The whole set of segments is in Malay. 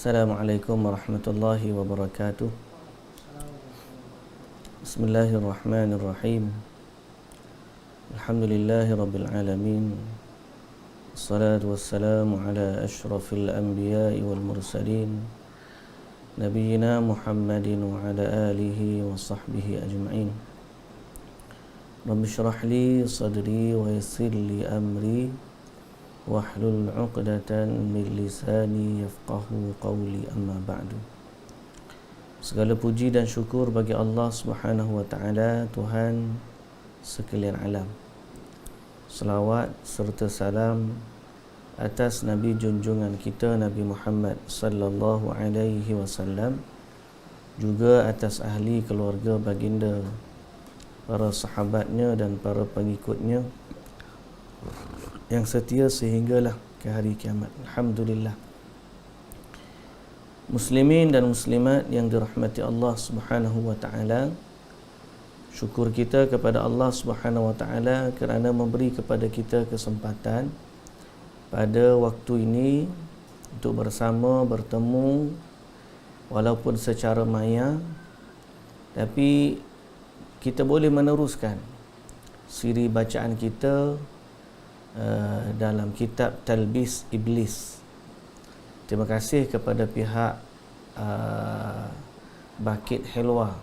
Assalamualaikum warahmatullahi wabarakatuh. Bismillahirrahmanirrahim. Alhamdulillahi rabbil alamin. Assalatu wassalamu ala ashrafil anbiya'i wal mursalin, nabiyyina Muhammadin wa ala alihi wa sahbihi ajma'in. Rabbi shrah li sadri wa yassir li amri wahlul 'uqdatan min lisani yafqahu qawli, amma ba'du. Segala puji dan syukur bagi Allah Subhanahu wa taala, Tuhan sekalian alam. Selawat serta salam atas Nabi junjungan kita Nabi Muhammad sallallahu alaihi wasallam, juga atas ahli keluarga baginda, para sahabatnya dan para pengikutnya yang setia sehinggalah ke hari kiamat. Alhamdulillah. Muslimin dan muslimat yang dirahmati Allah Subhanahu wa taala, syukur kita kepada Allah Subhanahu wa taala kerana memberi kepada kita kesempatan pada waktu ini untuk bersama bertemu walaupun secara maya, tapi kita boleh meneruskan siri bacaan kita dalam kitab Talbis Iblis. Terima kasih kepada pihak Bukit Helwa,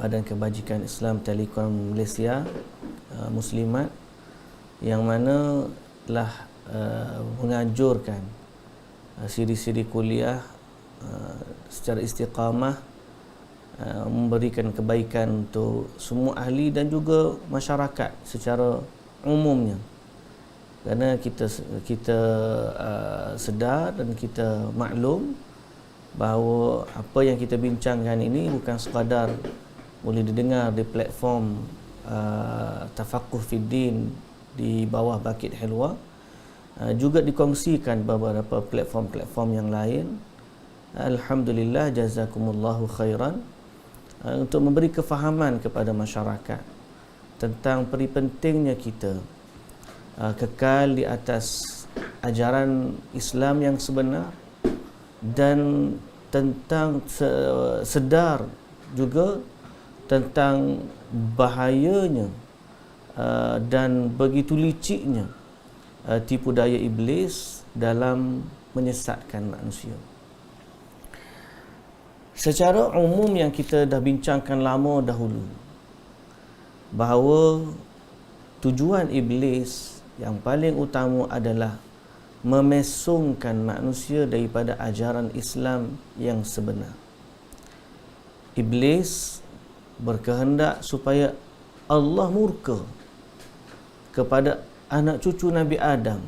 Badan Kebajikan Islam Telekom Malaysia, Muslimat, yang mana telah menganjurkan siri-siri kuliah secara istiqamah, memberikan kebaikan untuk semua ahli dan juga masyarakat secara umumnya. Kerana kita sedar dan kita maklum bahawa apa yang kita bincangkan ini bukan sekadar boleh didengar di platform Tafaqquh Fiddin di bawah Bukit Helwa, juga dikongsikan beberapa platform-platform yang lain. Alhamdulillah, jazakumullahu khairan, untuk memberi kefahaman kepada masyarakat tentang pentingnya kita kekal di atas ajaran Islam yang sebenar, dan tentang sedar juga tentang bahayanya dan begitu liciknya tipu daya iblis dalam menyesatkan manusia. Secara umum yang kita dah bincangkan lama dahulu, bahawa tujuan iblis yang paling utama adalah memesongkan manusia daripada ajaran Islam yang sebenar. Iblis berkehendak supaya Allah murka kepada anak cucu Nabi Adam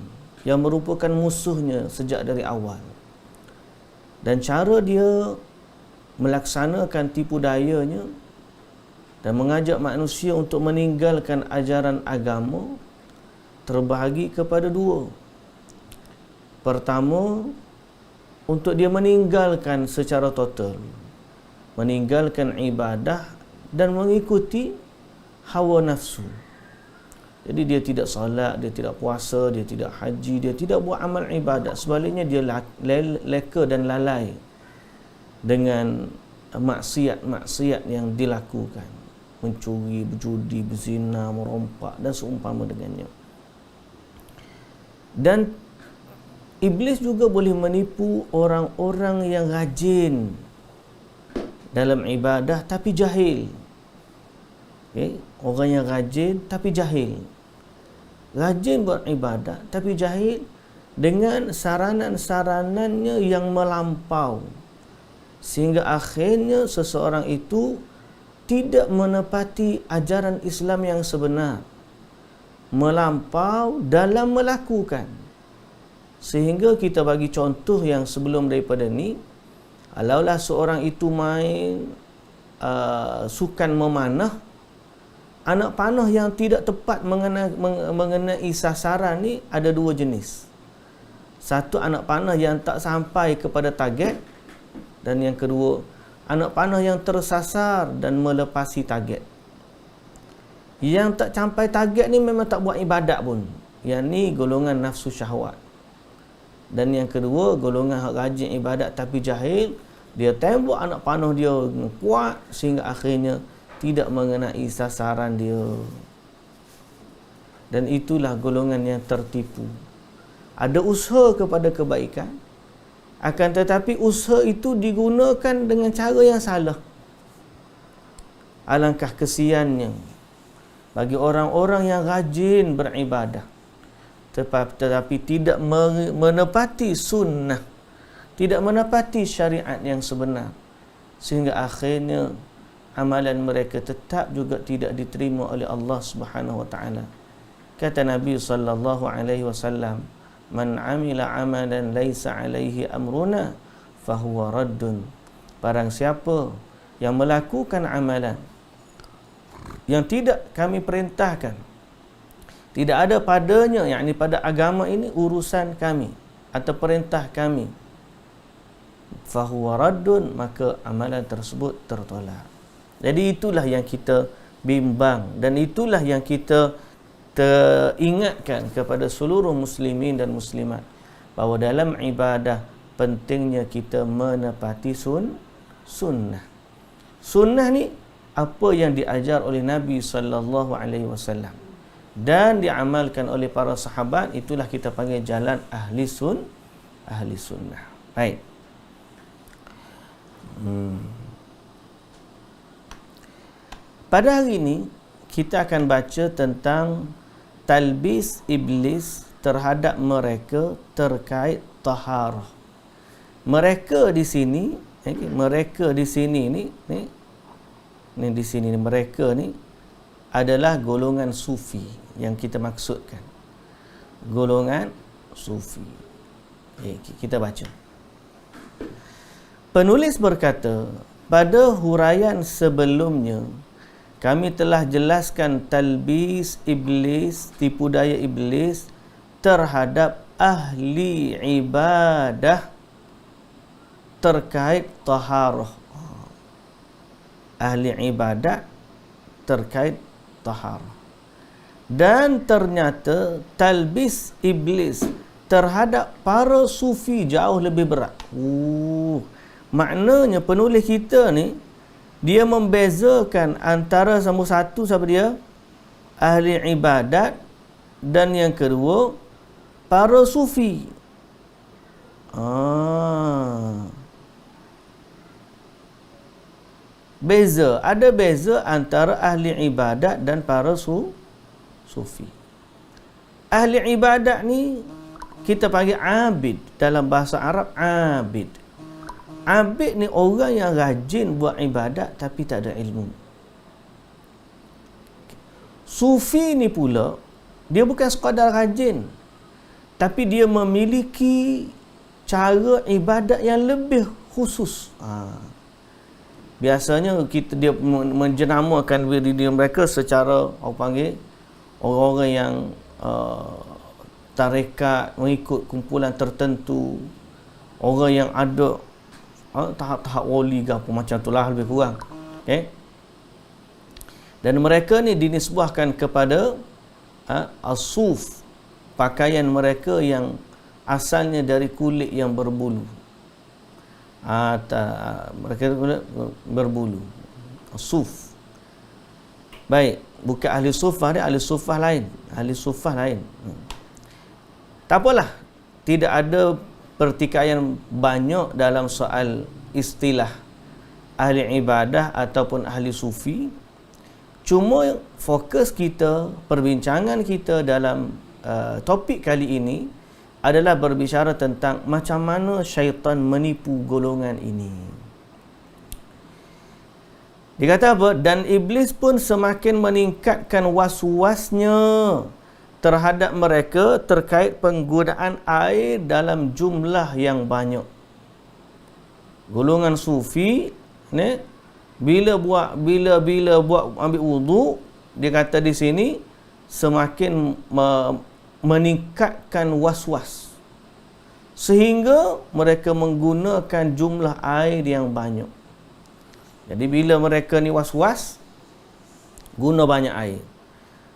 yang merupakan musuhnya sejak dari awal. Dan cara dia melaksanakan tipu dayanya dan mengajak manusia untuk meninggalkan ajaran agama terbahagi kepada dua. Pertama, untuk dia meninggalkan secara total, meninggalkan ibadah dan mengikuti hawa nafsu. Jadi dia tidak solat, dia tidak puasa, dia tidak haji, dia tidak buat amal ibadat. Sebaliknya dia leka dan lalai dengan maksiat-maksiat yang dilakukan, mencuri, berjudi, berzina, merompak dan seumpama dengannya. Dan iblis juga boleh menipu orang-orang yang rajin dalam ibadah tapi jahil. Okay? Orang yang rajin tapi jahil, rajin beribadah tapi jahil, dengan saranan-saranannya yang melampau, sehingga akhirnya seseorang itu tidak menepati ajaran Islam yang sebenar, melampau dalam melakukan. Sehingga kita bagi contoh yang sebelum daripada ni, kalaulah seorang itu main sukan memanah, anak panah yang tidak tepat mengenai sasaran ni ada dua jenis. Satu, anak panah yang tak sampai kepada target, dan yang kedua, anak panah yang tersasar dan melepasi target. Yang tak sampai target ni memang tak buat ibadat pun. Yang ni golongan nafsu syahwat. Dan yang kedua, golongan rajin ibadat tapi jahil, dia tembak anak panah dia kuat sehingga akhirnya tidak mengenai sasaran dia. Dan itulah golongan yang tertipu. Ada usaha kepada kebaikan, akan tetapi usaha itu digunakan dengan cara yang salah. Alangkah kesiannya bagi orang-orang yang rajin beribadah tetapi tidak menepati sunnah, tidak menepati syariat yang sebenar, sehingga akhirnya amalan mereka tetap juga tidak diterima oleh Allah Subhanahu wa taala. Kata Nabi sallallahu alaihi wasallam, "Man 'amila 'amalan laisa 'alaihi amruna fahuwa raddun." Barang siapa yang melakukan amalan yang tidak kami perintahkan, tidak ada padanya, yakni pada agama ini urusan kami atau perintah kami, fahuwa raddun, maka amalan tersebut tertolak. Jadi itulah yang kita bimbang dan itulah yang kita teringatkan kepada seluruh muslimin dan muslimat, bahawa dalam ibadah pentingnya kita menepati sunnah. Sunnah ni apa yang diajar oleh Nabi sallallahu alaihi wasallam dan diamalkan oleh para sahabat, itulah kita panggil jalan ahli sunnah. Baik. Pada hari ini kita akan baca tentang talbis iblis terhadap mereka terkait taharah. Mereka di sini, mereka di sini ni di sini ni, mereka ni adalah golongan sufi yang kita maksudkan. Golongan sufi. Kita baca. Penulis berkata, pada huraian sebelumnya kami telah jelaskan talbis iblis, tipu daya iblis terhadap ahli ibadah terkait taharah. Ahli ibadat terkait taharah. Dan ternyata talbis iblis terhadap para sufi jauh lebih berat. Maknanya penulis kita ni dia membezakan antara nombor satu siapa dia? Ahli ibadat, dan yang kedua para sufi. Beza, ada beza antara ahli ibadat dan para sufi. Ahli ibadat ni kita panggil abid, dalam bahasa Arab abid. Abid ni orang yang rajin buat ibadat tapi tak ada ilmu. Sufi ni pula, dia bukan sekadar rajin, tapi dia memiliki cara ibadat yang lebih khusus. Biasanya dia menjenamakan diri mereka secara orang-orang yang tarekat, mengikut kumpulan tertentu, orang yang ada tahap-tahap wali ke apa macam itulah lebih kurang. Okay? Dan mereka ni dinisbahkan kepada as-suf, pakaian mereka yang asalnya dari kulit yang berbulu. Mereka berbulu. Suf. Baik, bukan ahli sufah dia, ahli sufah lain. Ahli sufah lain. Tak apalah, tidak ada pertikaian banyak dalam soal istilah ahli ibadah ataupun ahli sufi. Cuma fokus kita, perbincangan kita dalam topik kali ini adalah berbicara tentang macam mana syaitan menipu golongan ini. Dia kata apa? Dan iblis pun semakin meningkatkan was-wasnya terhadap mereka terkait penggunaan air dalam jumlah yang banyak. Golongan sufi ni bila buat ambil wudu, dia kata di sini semakin meningkatkan was-was sehingga mereka menggunakan jumlah air yang banyak. Jadi bila mereka ni was-was, guna banyak air.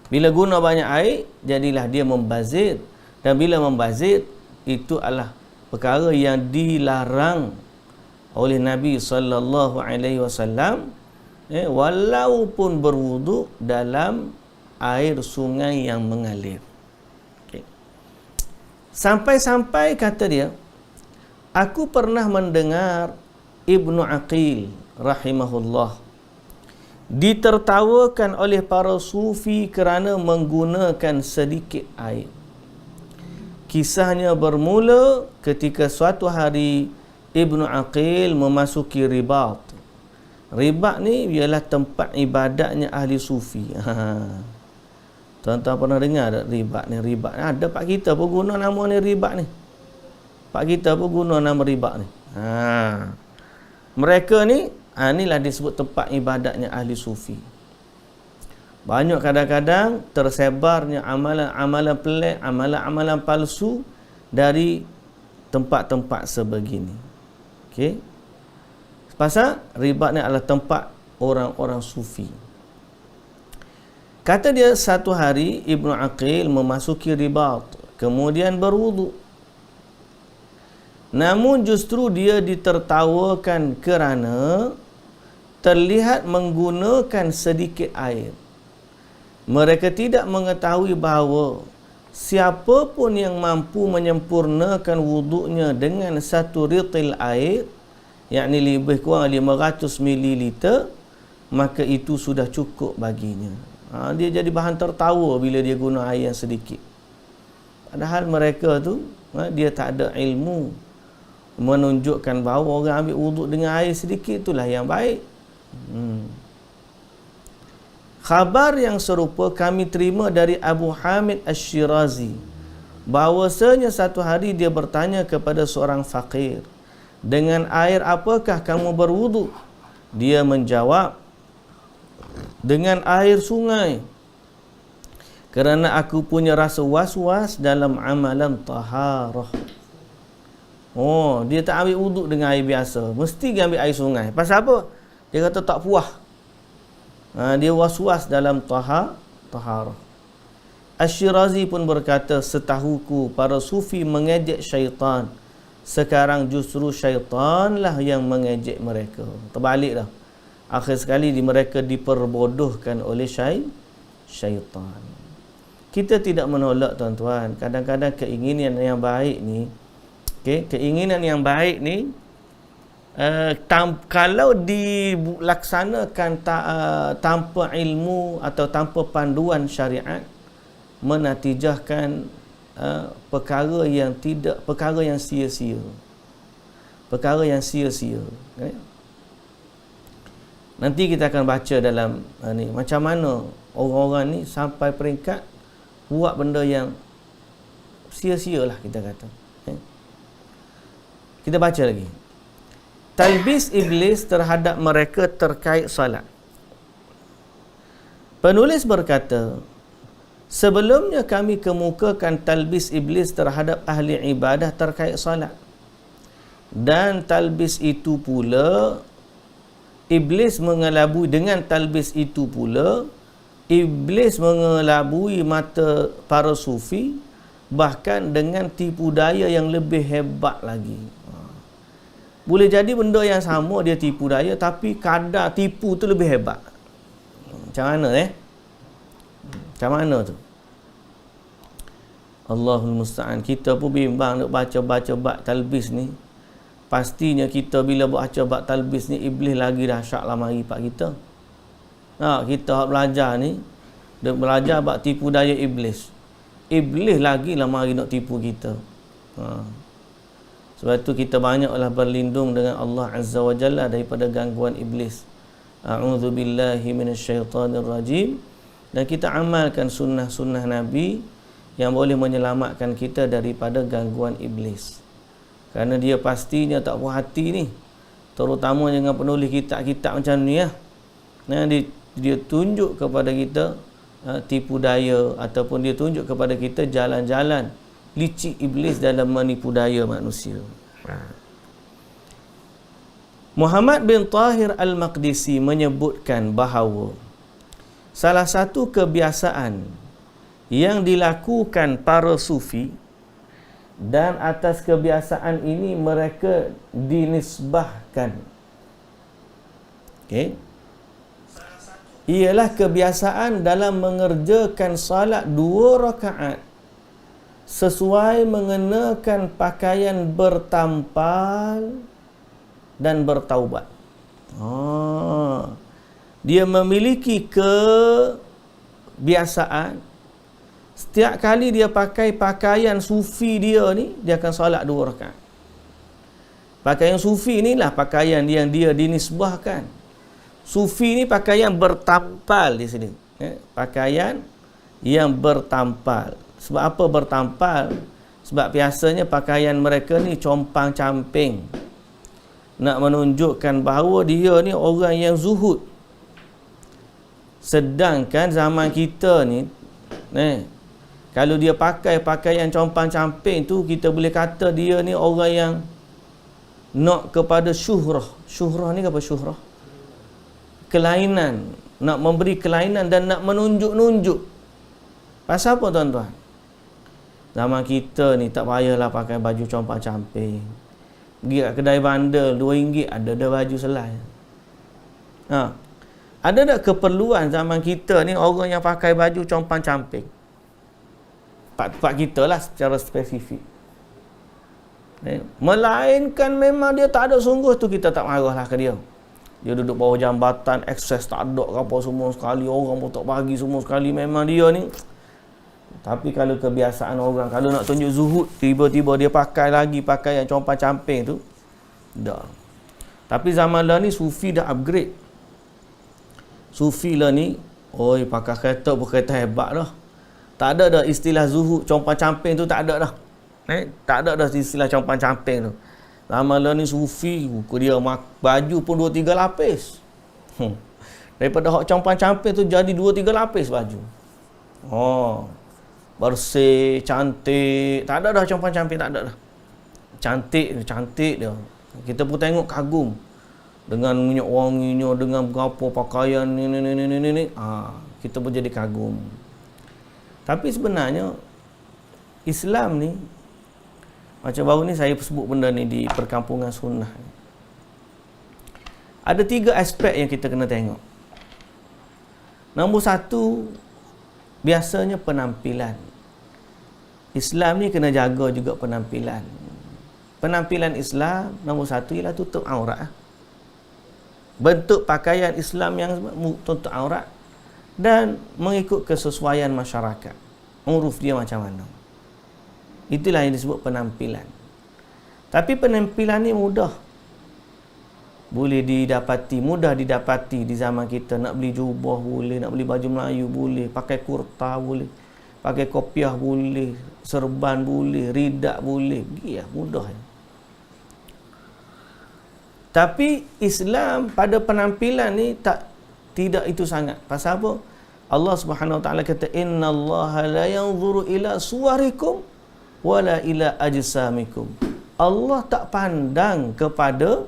Bila guna banyak air, jadilah dia membazir. Dan bila membazir, itu adalah perkara yang dilarang oleh Nabi sallallahu alaihi wasallam, walaupun berwuduk dalam air sungai yang mengalir. Okay. Sampai-sampai kata dia, aku pernah mendengar Ibnu Aqil rahimahullah ditertawakan oleh para sufi kerana menggunakan sedikit air. Kisahnya bermula ketika suatu hari Ibnu Aqil memasuki ribat. Ribat ni ialah tempat ibadatnya ahli sufi. Tuan-tuan pernah dengar tak ribat ni? Ribat ni ada, pak kita pun guna nama ni ribat ni. Pak kita pun guna nama ribat ni. Mereka ni, inilah disebut tempat ibadatnya ahli sufi. Banyak kadang-kadang tersebarnya amalan-amalan pelik, amalan-amalan palsu dari tempat-tempat sebegini. Okey. Pasal ribat ni adalah tempat orang-orang sufi. Kata dia, satu hari Ibnu Aqil memasuki ribat, kemudian berwuduk. Namun justru dia ditertawakan kerana terlihat menggunakan sedikit air. Mereka tidak mengetahui bahawa siapa pun yang mampu menyempurnakan wuduknya dengan satu ritil air, yakni lebih kurang 500 ml, maka itu sudah cukup baginya. Dia jadi bahan tertawa bila dia guna air yang sedikit. Padahal mereka tu, dia tak ada ilmu menunjukkan bahawa orang ambil wuduk dengan air sedikit itulah yang baik. Khabar yang serupa kami terima dari Abu Hamid Asy-Syirazi, bahawasanya satu hari dia bertanya kepada seorang fakir, dengan air apakah kamu berwuduk? Dia menjawab, dengan air sungai, kerana aku punya rasa was-was dalam amalan taharah. Dia tak ambil wuduk dengan air biasa, mesti dia ambil air sungai. Pasal apa? Dia kata tak puas. Dia was-was dalam taharah. Asy-Syirazi pun berkata, setahuku para sufi mengejek syaitan, sekarang justru syaitanlah yang mengejek mereka. Terbalik dah. Akhir sekali mereka diperbodohkan oleh syaitan. Kita tidak menolak, tuan-tuan. Kadang-kadang keinginan yang baik ni, keinginan yang baik ni, kalau dilaksanakan tanpa ilmu atau tanpa panduan syariat, menatijahkan perkara yang sia-sia. Perkara yang sia-sia. Nanti kita akan baca dalam ni macam mana orang-orang ni sampai peringkat buat benda yang sia-sia lah, kita kata. Kita baca lagi. Talbis iblis terhadap mereka terkait salat. Penulis berkata, sebelumnya kami kemukakan talbis iblis terhadap ahli ibadah terkait salat. Dan talbis itu pula, iblis mengelabui, dengan talbis itu pula, iblis mengelabui mata para sufi, bahkan dengan tipu daya yang lebih hebat lagi. Boleh jadi benda yang sama dia tipu daya, tapi kadar tipu tu lebih hebat. Macam mana Macam mana tu? Allahul Musta'an. Kita pun bimbang nak baca-baca bab talbis ni. Pastinya kita bila baca bab talbis ni, iblis lagi dahsyat lah mari pak kita. Kita belajar ni, dia belajar bab tipu daya iblis. Iblis lagi lah mari nak tipu kita. Sebab itu kita banyaklah berlindung dengan Allah Azza wa Jalla daripada gangguan iblis. A'udzubillahi minasyaitanirrajim. Dan kita amalkan sunnah-sunnah Nabi yang boleh menyelamatkan kita daripada gangguan iblis. Kerana dia pastinya tak puas hati ni, terutama dengan penulis kitab-kitab macam ni dia tunjuk kepada kita tipu daya, ataupun dia tunjuk kepada kita jalan-jalan licik iblis dalam menipu daya manusia. Muhammad bin Tahir Al-Maqdisi menyebutkan bahawa salah satu kebiasaan yang dilakukan para sufi Dan atas kebiasaan ini mereka dinisbahkan. Okey. Ialah kebiasaan dalam mengerjakan salat 2 rakaat sesuai mengenakan pakaian bertampal dan bertaubat. Dia memiliki kebiasaan setiap kali dia pakai pakaian sufi dia ni, dia akan solat 2 rakaat. Pakaian sufi inilah pakaian yang dia dinisbahkan. Sufi ni pakaian bertampal di sini. Pakaian yang bertampal. Sebab apa bertampal? Sebab biasanya pakaian mereka ni compang-camping. Nak menunjukkan bahawa dia ni orang yang zuhud. Sedangkan zaman kita ni, kalau dia pakai pakaian compang-camping tu, kita boleh kata dia ni orang yang nak kepada syuhrah. Syuhrah ni apa syuhrah? Kelainan. Nak memberi kelainan dan nak menunjuk-nunjuk. Pasal apa tuan-tuan? Zaman kita ni tak payahlah pakai baju compang-camping. Pergi kat kedai bandar RM2 ada baju selai. Ada tak keperluan zaman kita ni orang yang pakai baju compang-camping? Tempat kita lah secara spesifik. Melainkan memang dia tak ada sungguh tu, kita tak marahlah ke dia. Dia duduk bawah jambatan, akses tak ada ke apa semua sekali, orang pun tak bagi semua sekali, memang dia ni. Tapi kalau kebiasaan orang, kalau nak tunjuk zuhud, tiba-tiba dia pakai lagi pakaian compang-camping tu, dah. Tapi zaman lah ni sufi dah upgrade. Sufi lah ni, pakai kereta berkereta hebat dah. Tak ada dah istilah zuhud, compang-camping tu tak ada dah. Tak ada dah istilah compang-camping tu. Zaman lah ni sufi, dia baju pun 2-3 lapis. Daripada hak compang-camping tu jadi 2-3 lapis baju. Bersih, cantik. Tak ada dah compang-camping, tak ada dah. Cantik dia. Kita pun tengok kagum. Dengan minyak wanginya, dengan berapa pakaian ni. Kita pun jadi kagum. Tapi sebenarnya Islam ni, macam baru ni saya sebut benda ni di perkampungan sunnah. Ada 3 aspek yang kita kena tengok. Nombor 1, biasanya penampilan. Islam ni kena jaga juga penampilan. Penampilan Islam nombor 1 ialah tutup aurat. Bentuk pakaian Islam yang tutup aurat dan mengikut kesesuaian masyarakat. Uruf dia macam mana. Itulah yang disebut penampilan. Tapi penampilan ni mudah didapati di zaman kita. Nak beli jubah boleh, nak beli baju Melayu boleh, pakai kurta boleh, pakai kopiah boleh, serban boleh, ridak boleh. Mudah. Tapi Islam pada penampilan ni tidak itu sangat. Pasal apa? Allah Subhanahu Wa Taala kata, innallaha la yanzuru ila suwarikum wala ila ajsamikum. Allah tak pandang kepada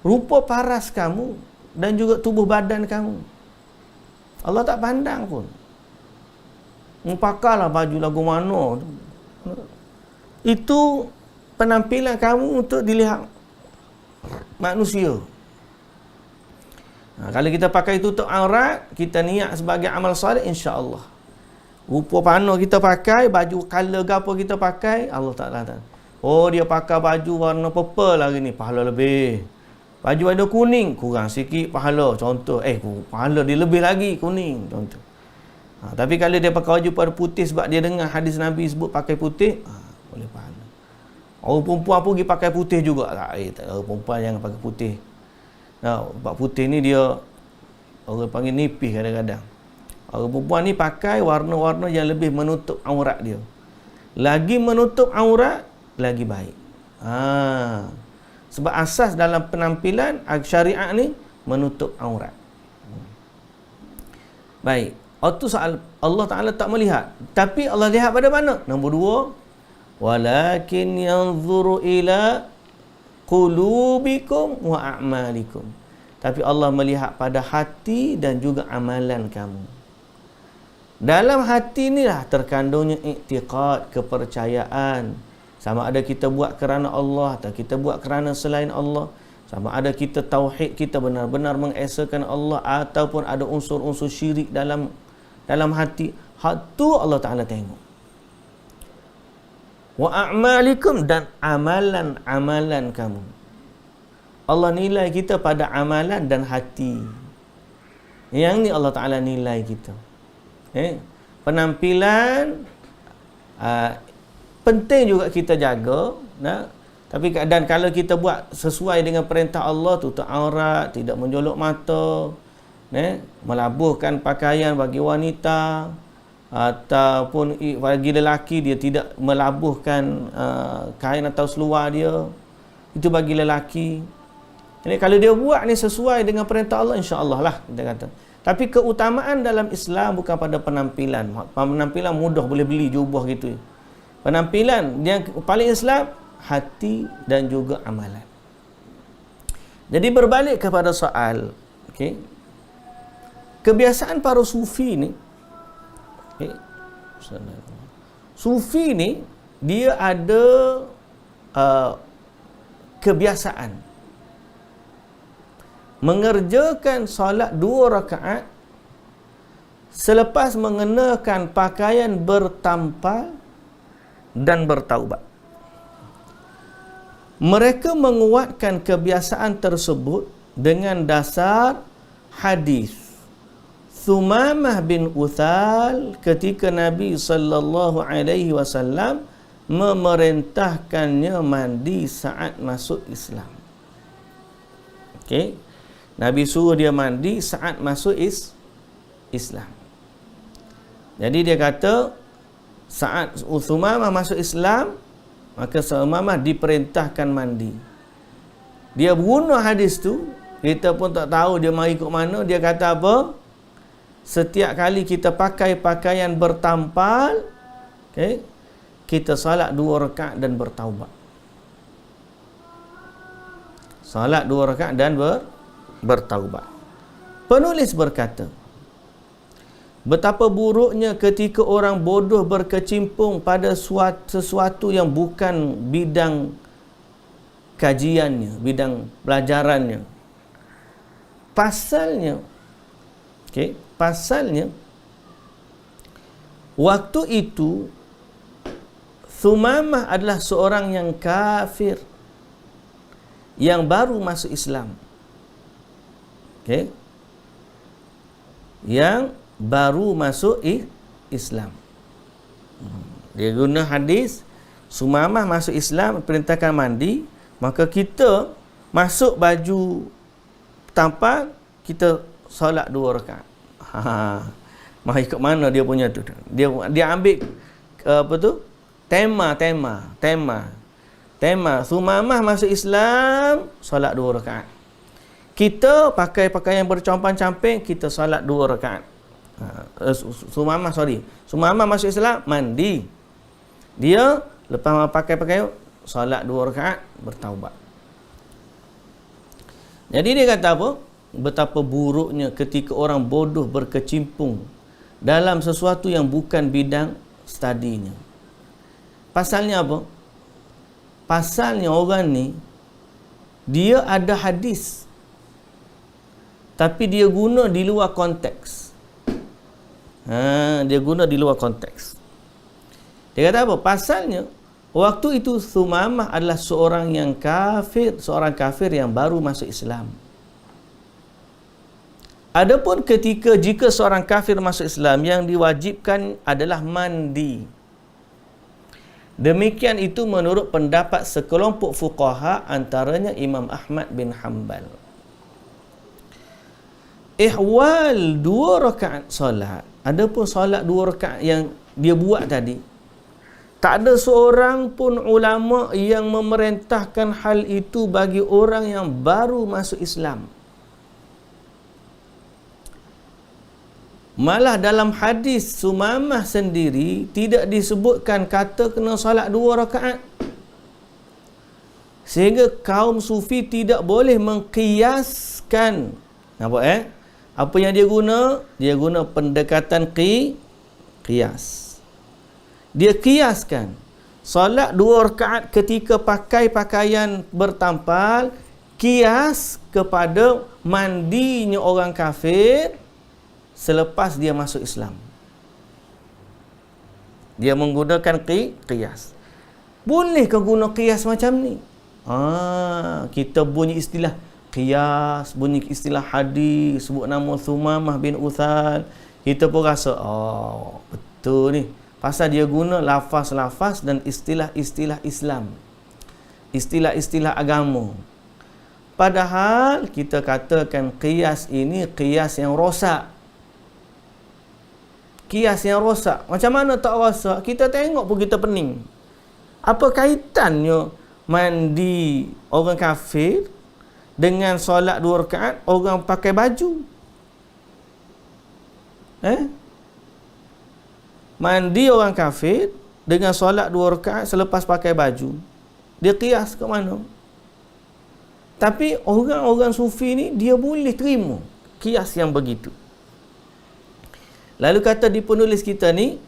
rupa paras kamu dan juga tubuh badan kamu. Allah tak pandang pun. Pakailah baju lagu mana. Itu penampilan kamu untuk dilihat manusia. Kalau kita pakai tutup aurat, kita niat sebagai amal soleh, insya-Allah. Rupa mana kita pakai, baju color apa kita pakai, Allah Ta'ala tahu. Dia pakai baju warna purple hari ni, pahala lebih. Baju warna kuning, kurang sikit pahala. Contoh, pahala dia lebih lagi kuning, contoh. Tapi kalau dia pakai baju pada putih sebab dia dengar hadis Nabi sebut pakai putih, boleh pahala. Orang perempuan pun pergi pakai putih juga. Tak, orang perempuan jangan pakai putih. Sebab putih ni dia, orang panggil nipis kadang-kadang. Orang perempuan ni pakai warna-warna yang lebih menutup aurat dia. Lagi menutup aurat, lagi baik. Sebab asas dalam penampilan syariat ni menutup aurat. Baik. Itu soal Allah Ta'ala tak melihat. Tapi Allah lihat pada mana? Nombor 2. Walakin yanzuru ila qulubikum wa a'malikum. Tapi Allah melihat pada hati dan juga amalan kamu. Dalam hati inilah terkandungnya i'tiqad, kepercayaan. Sama ada kita buat kerana Allah atau kita buat kerana selain Allah. Sama ada kita tauhid, kita benar-benar mengesakan Allah, ataupun ada unsur-unsur syirik dalam hati. Hak tu Allah Ta'ala tengok. Wa a'malikum, dan amalan-amalan kamu. Allah nilai kita pada amalan dan hati. Yang ni Allah Ta'ala nilai kita. Penampilan penting juga kita jaga. Tapi dan kalau kita buat sesuai dengan perintah Allah, tutup aurat, tidak menjolok mata, melabuhkan pakaian bagi wanita, ataupun bagi lelaki dia tidak melabuhkan kain atau seluar dia, itu bagi lelaki. Jadi kalau dia buat ni sesuai dengan perintah Allah, insya-Allah lah kita kata. Tapi keutamaan dalam Islam bukan pada penampilan. Penampilan mudah boleh beli jubah gitu. Penampilan yang paling Islam, hati dan juga amalan. Jadi berbalik kepada soal, kebiasaan para sufi ni, sufi ni dia ada kebiasaan mengerjakan solat 2 rakaat selepas mengenakan pakaian bertampal dan bertaubat. Mereka menguatkan kebiasaan tersebut dengan dasar hadis Thumamah bin Uthal ketika Nabi sallallahu alaihi wasallam memerintahkannya mandi saat masuk Islam. Nabi suruh dia mandi saat masuk Islam. Jadi dia kata saat Thumamah masuk Islam, maka Thumamah diperintahkan mandi. Dia guna hadis tu, kita pun tak tahu dia mari ikut mana. Dia kata apa? Setiap kali kita pakai pakaian bertampal, kita salat 2 rakaat dan bertaubat. Salat 2 rakaat dan bertaubat. Penulis berkata, betapa buruknya ketika orang bodoh berkecimpung pada sesuatu yang bukan bidang kajiannya, bidang pelajarannya. Pasalnya, waktu itu Thumamah adalah seorang yang kafir yang baru masuk Islam. Yang baru masuk Islam. Dia guna hadis Thumamah masuk Islam, perintahkan mandi, maka kita masuk baju tampal, kita solat 2 rakaat. Mari ikut mana dia punya tu. Dia ambil apa tu? Tema Thumamah masuk Islam, solat 2 rakaat. Kita pakai pakaian bercompang-camping, kita solat 2 rakaat. Thumamah masuk Islam, mandi. Dia lepas pakai pakaian, solat 2 rakaat, bertaubat. Jadi dia kata apa? Betapa buruknya ketika orang bodoh berkecimpung dalam sesuatu yang bukan bidang studinya. Pasalnya apa? Pasalnya orang ni, dia ada hadis, tapi dia guna di luar konteks. Dia guna di luar konteks. Dia kata apa? Pasalnya, waktu itu Thumamah adalah seorang yang kafir, seorang kafir yang baru masuk Islam. Adapun jika seorang kafir masuk Islam, yang diwajibkan adalah mandi. Demikian itu menurut pendapat sekelompok fuqaha, antaranya Imam Ahmad bin Hanbal. Ihwal 2 rakaat solat, adapun solat 2 rakaat yang dia buat tadi, tak ada seorang pun ulama yang memerintahkan hal itu bagi orang yang baru masuk Islam. Malah dalam hadis Thumamah sendiri tidak disebutkan kata kena solat 2 rakaat. Sehingga kaum sufi tidak boleh mengqiyaskan. Nampak apa yang dia guna? Dia guna pendekatan Qiyas. Dia kiaskan solat 2 rakaat ketika pakai pakaian bertampal, kias kepada mandinya orang kafir selepas dia masuk Islam. Dia menggunakan qiyas. Boleh ke guna qiyas macam ni? Kita bunyi istilah qiyas, bunyi istilah hadis, sebut nama Thumamah bin Uthal, kita pun rasa betul ni. Pasal dia guna lafaz-lafaz dan istilah-istilah Islam, istilah-istilah agama. Padahal kita katakan qiyas ini qiyas yang rosak. Qiyas yang rosak. Macam mana tak rosak? Kita tengok pun kita pening. Apa kaitannya mandi orang kafir dengan solat 2 rakaat orang pakai baju? Mandi orang kafir dengan solat 2 rakaat selepas pakai baju. Dia qiyas ke mana? Tapi orang-orang sufi ni dia boleh terima qiyas yang begitu. Lalu kata di penulis kita ni,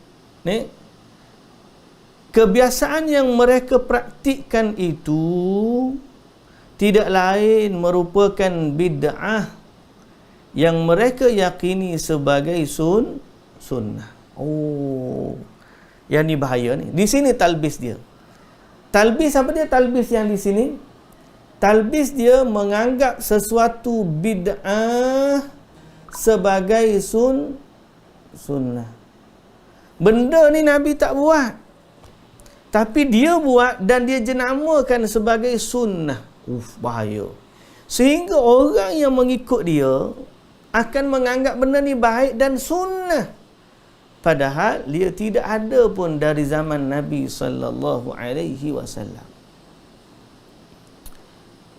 kebiasaan yang mereka praktikkan itu tidak lain merupakan bid'ah yang mereka yakini sebagai sunnah. Yang ni bahaya ni. Di sini talbis dia. Talbis apa dia? Talbis yang di sini, talbis dia menganggap sesuatu bid'ah sebagai sunnah. Benda ni Nabi tak buat, tapi dia buat dan dia jenamakan sebagai sunnah. Bahaya. Sehingga orang yang mengikut dia akan menganggap benda ni baik dan sunnah, padahal dia tidak ada pun dari zaman Nabi sallallahu alaihi wasallam.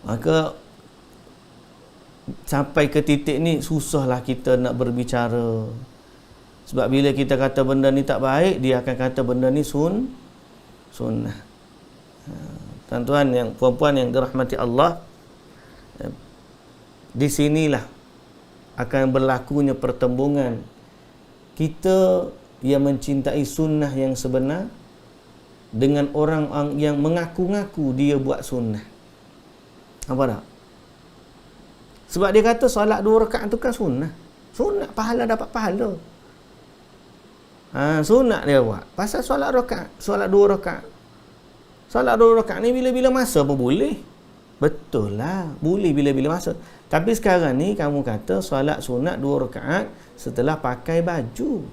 Maka sampai ke titik ni susahlah kita nak berbicara. Sebab bila kita kata benda ni tak baik, dia akan kata benda ni sunnah. Tuan-tuan yang puan-puan yang dirahmati Allah, di sinilah akan berlakunya pertembungan kita yang mencintai sunnah yang sebenar dengan orang yang mengaku-ngaku dia buat sunnah. Apa tak? Sebab dia kata solat 2 rakaat tu kan sunnah. Sunnah, pahala dapat pahala. Sunnah dia buat. Pasal solat 2 rakaat. Solat 2 rakaat ni bila-bila masa pun boleh. Betul lah, boleh bila-bila masa. Tapi sekarang ni kamu kata solat sunat 2 rakaat setelah pakai baju,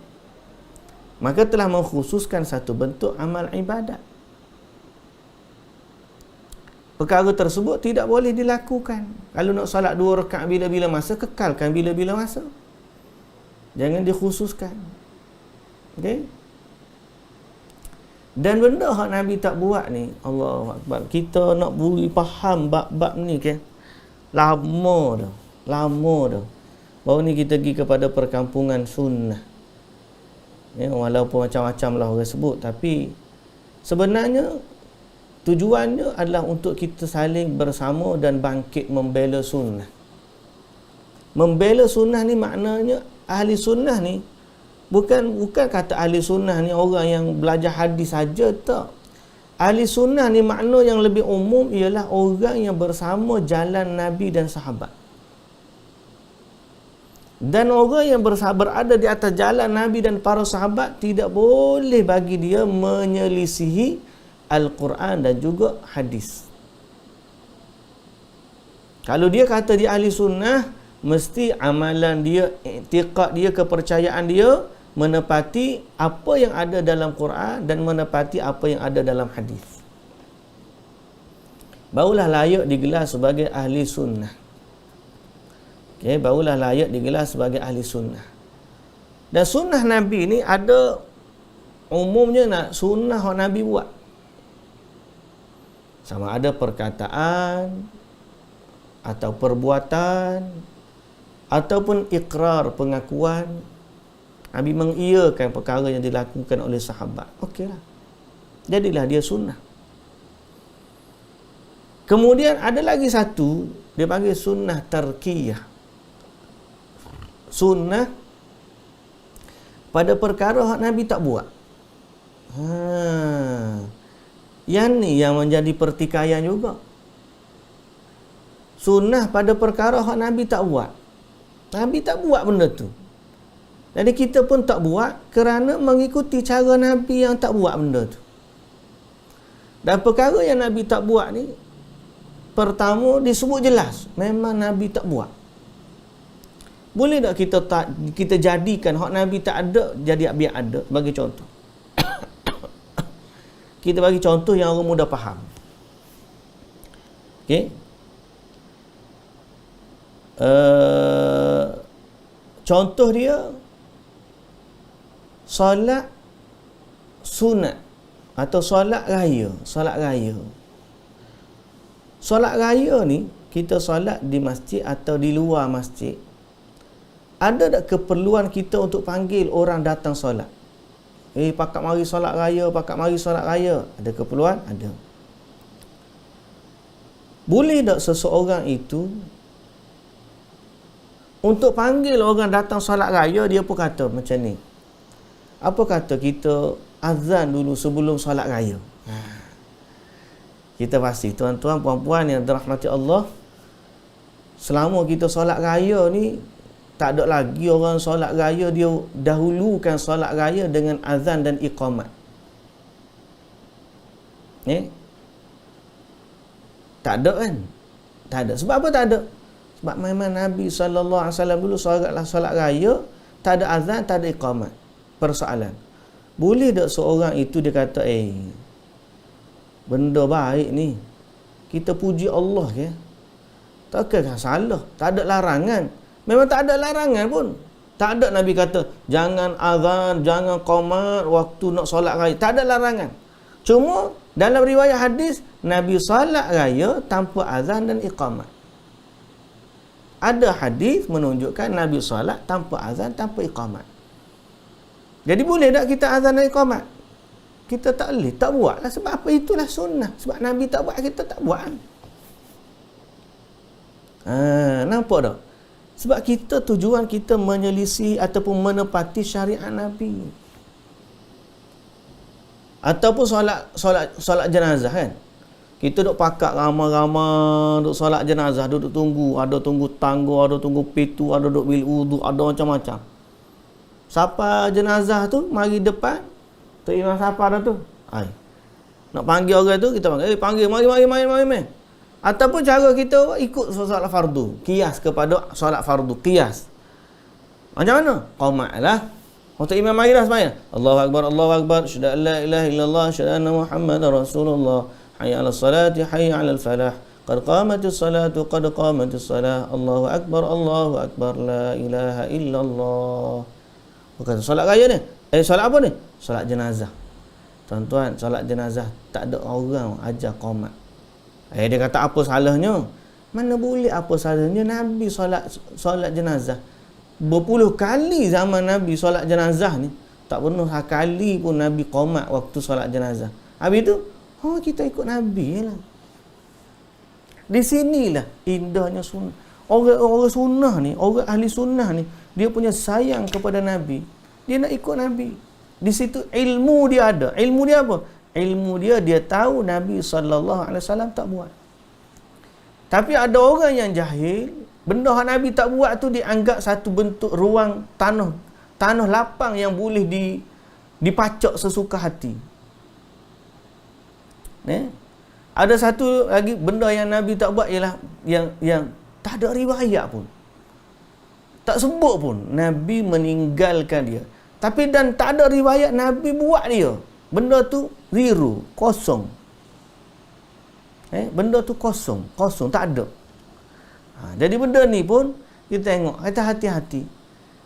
maka telah mengkhususkan satu bentuk amal ibadat. Perkara tersebut tidak boleh dilakukan. Kalau nak solat 2 rakaat bila-bila masa, kekalkan bila-bila masa. Jangan dikhususkan. Okey? Dan benda yang Nabi tak buat ni, Allahu Akbar. Kita nak beri faham bab-bab ni kan? Lama dah. Baru ni kita pergi kepada perkampungan sunnah. Walaupun macam-macam lah orang sebut, tapi sebenarnya tujuannya adalah untuk kita saling bersama dan bangkit membela sunnah. Membela sunnah ni maknanya ahli sunnah ni bukan kata ahli sunnah ni orang yang belajar hadis saja, tak. Ahli sunnah ni makna yang lebih umum ialah orang yang bersama jalan Nabi dan sahabat. Dan orang yang berada di atas jalan Nabi dan para sahabat tidak boleh bagi dia menyelisihi Al-Quran dan juga hadis. Kalau dia kata dia ahli sunnah, mesti amalan dia, i'tiqad dia, kepercayaan dia menepati apa yang ada dalam Quran dan menepati apa yang ada dalam hadis. Barulah layak digelar sebagai ahli sunnah. Okey, barulah layak digelar sebagai ahli sunnah. Dan sunnah Nabi ni ada umumnya nak sunnah yang Nabi buat. Sama ada perkataan atau perbuatan ataupun ikrar, pengakuan. Nabi mengiyakan perkara yang dilakukan oleh sahabat. Okeylah, jadilah dia sunnah. Kemudian ada lagi satu, dia panggil sunnah tarkiyah. Sunnah pada perkara hak Nabi tak buat. Yang ni yang menjadi pertikaian juga. Sunnah pada perkara hak Nabi tak buat. Nabi tak buat benda tu. Jadi kita pun tak buat kerana mengikuti cara Nabi yang tak buat benda tu. Dan perkara yang Nabi tak buat ni, pertama disebut jelas, memang Nabi tak buat. Boleh tak kita jadikan hak Nabi tak ada jadi biar ada? Bagi contoh. Kita bagi contoh yang orang mudah faham. Okey. Contoh dia solat sunat atau solat raya. Solat raya ni kita solat di masjid atau di luar masjid. Ada tak keperluan kita untuk panggil orang datang solat? Pakat mari solat raya, pakat mari solat raya. Ada keperluan? Ada. Boleh tak seseorang itu untuk panggil orang datang solat raya, dia pun kata macam ni. Apa kata kita azan dulu sebelum solat raya? Kita pasti, tuan-tuan, puan-puan yang dirahmati Allah, selama kita solat raya ni, tak ada lagi orang solat raya, dia dahulukan solat raya dengan azan dan iqamat. Tak ada kan? Tak ada. Sebab apa tak ada? Sebab memang Nabi SAW dulu solat raya, tak ada azan, tak ada iqamat. Persoalan. Boleh tak seorang itu dia kata, benda baik ni, kita puji Allah ke? Takkah salah? Tak ada larangan. Memang tak ada larangan pun. Tak ada Nabi kata, jangan azan, jangan qamat waktu nak solat raya. Tak ada larangan. Cuma, dalam riwayat hadis, Nabi solat raya tanpa azan dan iqamat. Ada hadis menunjukkan Nabi solat tanpa azan, tanpa iqamat. Jadi boleh tak kita azan dan iqamat? Kita tak boleh, tak buat lah. Sebab apa? Itulah sunnah. Sebab Nabi tak buat, kita tak buat. Nampak tak? Sebab kita tujuan kita menyelisih ataupun menepati syariat Nabi. Ataupun solat jenazah kan. Kita duk pakak ramai-ramai duk solat jenazah, duduk tunggu, ada tunggu tangga, ada tunggu pitu, ada duk bil wudu, ada macam-macam. Siapa jenazah tu mari depan, tu imam siapa dah tu? Nak panggil orang tu, kita panggil, mari. Ataupun cara kita ikut solat fardu, qiyas kepada solat fardu, qiyas. Macam mana? Qamatlah. Untuk imam mari dah sembahyang. Allahu akbar, syahadu an la ilaha illallah, syahadu anna Muhammadar Rasulullah. Hayya 'alas salati, hayya 'alal falah. Qad qamatis salatu, qad qamatis salah. Allahu akbar, la ilaha illallah. Bukan solat raya ni. Solat apa ni? Solat jenazah. Tuan-tuan, solat jenazah tak ada orang ajar qamat. Dia kata apa salahnya? Mana boleh apa salahnya? Nabi solat jenazah berpuluh kali zaman Nabi solat jenazah ni, tak pernah sekali pun Nabi qamat waktu solat jenazah. Habis tu, kita ikut Nabi lah. Di sinilah indahnya sunnah. Orang sunnah ni, orang ahli sunnah ni, dia punya sayang kepada Nabi. Dia nak ikut Nabi. Di situ ilmu dia ada. Ilmu dia apa? Ilmu dia tahu Nabi SAW tak buat. Tapi ada orang yang jahil, benda yang Nabi tak buat tu dianggap satu bentuk ruang tanah lapang yang boleh dipacak sesuka hati. Ada satu lagi benda yang Nabi tak buat ialah yang tak ada riwayat pun. Tak sebut pun Nabi meninggalkan dia. Tapi dan tak ada riwayat Nabi buat dia. Benda tu zero, kosong. Benda tu kosong, tak ada. Jadi benda ni pun kita tengok, kita hati-hati.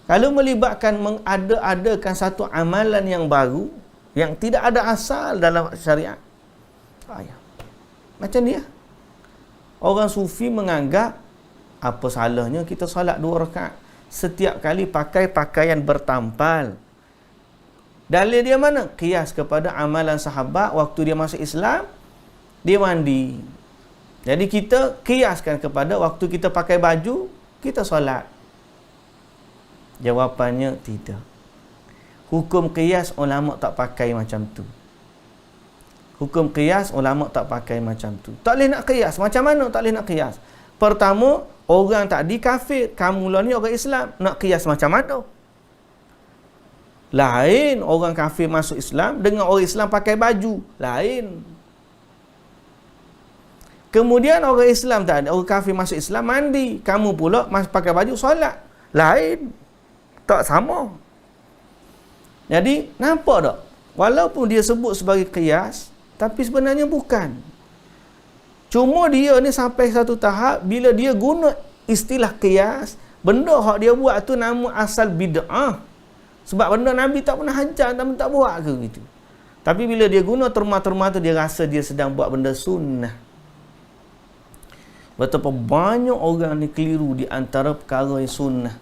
Kalau melibatkan mengada-adakan satu amalan yang baru yang tidak ada asal dalam syariat, macam dia. Orang sufi menganggap apa salahnya kita solat 2 rakaat setiap kali pakai pakaian bertampal. Dalil dia mana? Qiyas kepada amalan sahabat waktu dia masuk Islam, dia mandi. Jadi kita qiyaskan kepada waktu kita pakai baju, kita solat. Jawapannya tidak. Hukum qiyas ulama tak pakai macam tu. Hukum qiyas ulama tak pakai macam tu. Tak boleh nak qiyas. Macam mana tak boleh nak qiyas? Pertama, orang tadi kafir, kamu lah ni orang Islam. Nak qiyas macam mana? Lain orang kafir masuk Islam dengan orang Islam pakai baju. Lain. Kemudian orang Islam tak ada, orang kafir masuk Islam mandi. Kamu pula pakai baju solat. Lain. Tak sama. Jadi, nampak tak? Walaupun dia sebut sebagai qiyas, tapi sebenarnya bukan. Cuma dia ni sampai satu tahap, bila dia guna istilah qiyas, benda hak dia buat tu nama asal bid'ah. Sebab benda Nabi tak pernah hajar, tak buat ke gitu. Tapi bila dia guna terma-terma tu, dia rasa dia sedang buat benda sunnah. Betapa banyak orang ni keliru di antara perkara yang sunnah.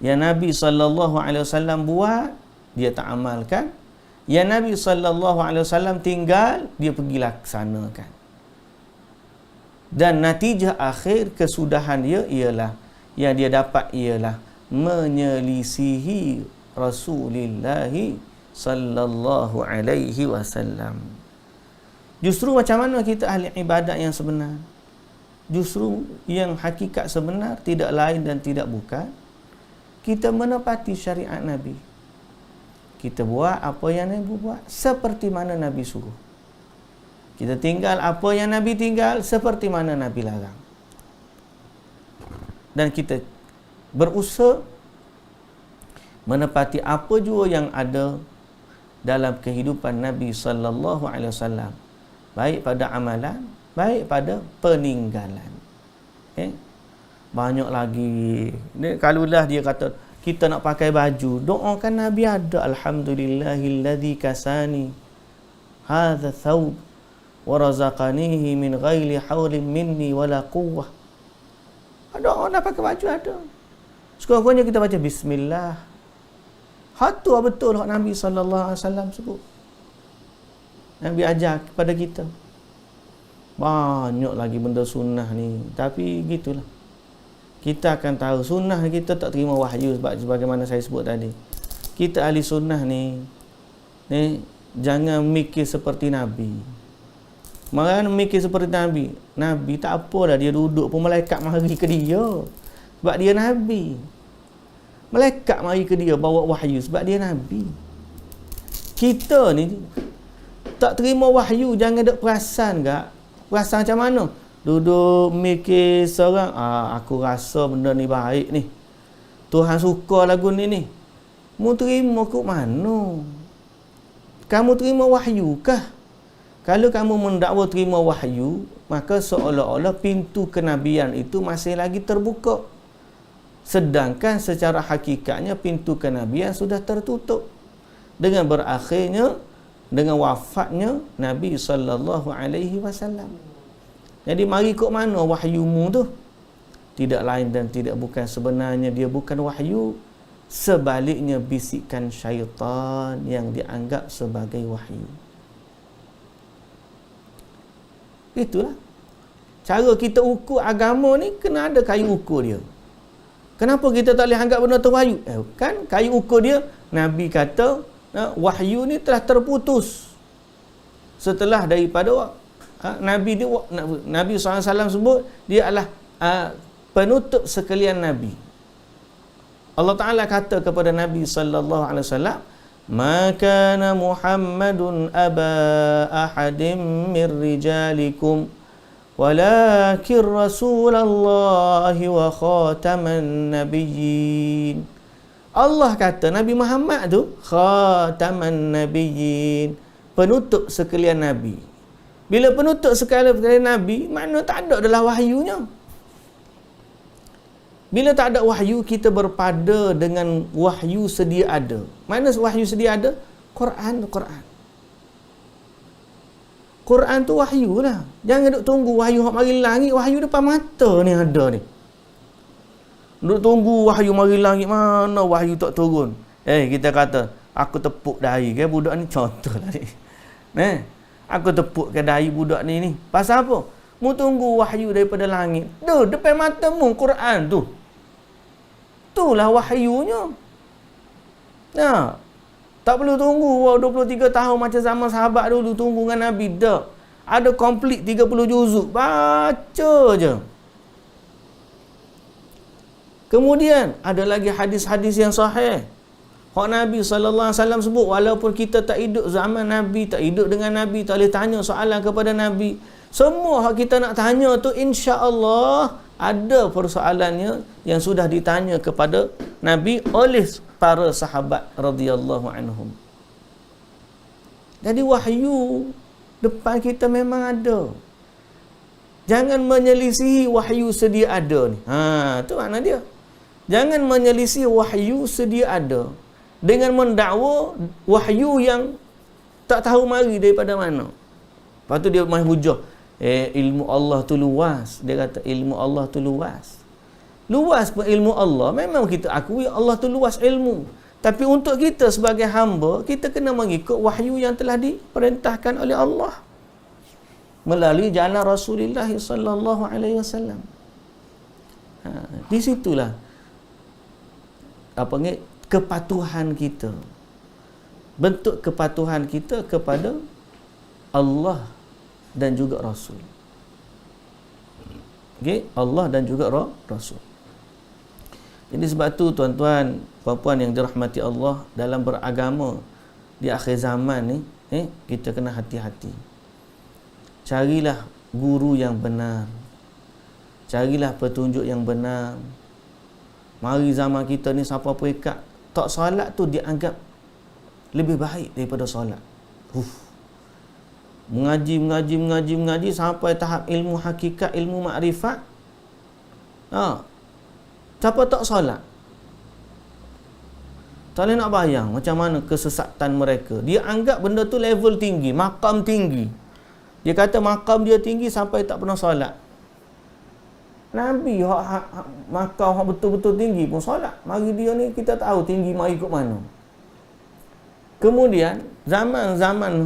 Yang Nabi SAW buat, dia tak amalkan. Yang Nabi SAW tinggal, dia pergi laksanakan. Dan natijah akhir kesudahan dia ialah, yang dia dapat ialah menyelisihi Rasulullah sallallahu alaihi wasallam. Justru macam mana kita ahli ibadat yang sebenar? Justru yang hakikat sebenar tidak lain dan tidak bukan kita menepati syariat Nabi. Kita buat apa yang Nabi buat seperti mana Nabi suruh. Kita tinggal apa yang Nabi tinggal seperti mana Nabi larang. Dan kita berusaha menepati apa jua yang ada dalam kehidupan Nabi sallallahu alaihi wasallam, baik pada amalan, baik pada peninggalan. Banyak lagi. Kalaulah dia kata kita nak pakai baju, doakan Nabi ada, alhamdulillahilladzi kasani hadza thawb wa razaqanihi min ghairi haulin minni wala quwwah. Ada orang nak pakai baju ada. Sekurang-kurangnya kita baca bismillah. Hatu betul hak Nabi sallallahu alaihi wasallam sebut. Nabi ajar kepada kita. Banyak lagi benda sunnah ni, tapi gitulah. Kita akan tahu sunnah kita tak terima wahyu sebagaimana saya sebut tadi. Kita ahli sunnah ni jangan mikir seperti Nabi. Mana mikir seperti Nabi? Nabi tak apalah dia duduk pun malaikat mari ke dia. Sebab dia Nabi. Malaikat mari ke dia bawa wahyu sebab dia Nabi. Kita ni tak terima wahyu, jangan ada perasan gak. Perasan macam mana? Duduk mikir seorang, aku rasa benda ni baik ni. Tuhan suka lagu ni. Mu terima ke mana? Kamu terima wahyu kah? Kalau kamu mendakwa terima wahyu, maka seolah-olah pintu kenabian itu masih lagi terbuka. Sedangkan secara hakikatnya pintu kenabian sudah tertutup dengan berakhirnya, dengan wafatnya Nabi sallallahu alaihi wasallam. Jadi mari kok mana wahyumu tu? Tidak lain dan tidak bukan, sebenarnya dia bukan wahyu, sebaliknya bisikan syaitan yang dianggap sebagai wahyu. Itulah cara kita ukur agama ni, kena ada kayu ukur dia. Kenapa kita tak boleh anggap benda tu wahyu? Kan kayu ukur dia, Nabi kata wahyu ni telah terputus setelah daripada Nabi SAW sebut dia adalah penutup sekalian Nabi. Allah Ta'ala kata kepada Nabi SAW, "Ma kana Muhammadun aba ahadin min rijalikum walakin Rasulullah wa khataman nabiyyin." Allah kata Nabi Muhammad tu khataman nabiyyin, penutup sekalian Nabi. Bila penutup sekalian Nabi, makna tak ada adalah wahyunya. Bila tak ada wahyu, kita berpada dengan wahyu sedia ada. Mana wahyu sedia ada? Quran. Quran tu wahyu lah. Jangan duk tunggu wahyu hak mari langit, wahyu depan mata ni ada ni. Duk tunggu wahyu mari langit, mana wahyu tak turun. Kita kata, aku tepuk dahi ke budak ni, contoh lah ni. Aku tepuk ke dahi budak ni. Pasal apa? Mu tunggu wahyu daripada langit. Depan matamu Quran tu. Itulah wahyunya. Tak perlu tunggu 23 tahun macam zaman sahabat dulu tunggu dengan Nabi. Tak. Ada komplit 30 juzuk. Baca je. Kemudian ada lagi hadis-hadis yang sahih. Hak Nabi SAW sebut, walaupun kita tak hidup zaman Nabi, tak hidup dengan Nabi, tak boleh tanya soalan kepada Nabi, semua hak kita nak tanya tu insya-Allah ada persoalannya yang sudah ditanya kepada Nabi oleh para sahabat radhiyallahu anhum. Jadi wahyu depan kita memang ada. Jangan menyelisihi wahyu sedia ada ni. Tu makna dia. Jangan menyelisih wahyu sedia ada dengan mendakwa wahyu yang tak tahu mari daripada mana. Lepas tu dia main hujah. Ilmu Allah tu luas. Dia kata ilmu Allah tu luas. Luas pun ilmu Allah. Memang kita akui Allah tu luas ilmu. Tapi untuk kita sebagai hamba, kita kena mengikut wahyu yang telah diperintahkan oleh Allah melalui jalan Rasulullah sallallahu alaihi wasallam. Di situlah kepatuhan kita, bentuk kepatuhan kita kepada Allah dan juga Rasul. Allah dan juga Rasul. Jadi sebab tu tuan-tuan, puan-puan yang dirahmati Allah, dalam beragama di akhir zaman ni, kita kena hati-hati. Carilah guru yang benar. Carilah petunjuk yang benar. Mari zaman kita ni siapa pun ikat tak solat tu dianggap lebih baik daripada solat. Mengaji sampai tahap ilmu hakikat, ilmu makrifat. Siapa tak solat? Tak boleh nak bayang macam mana kesesatan mereka. Dia anggap benda tu level tinggi, makam tinggi. Dia kata makam dia tinggi sampai tak pernah solat. Nabi makam betul-betul tinggi pun solat. Mari dia ni kita tahu tinggi mari ikut mana. Kemudian zaman-zaman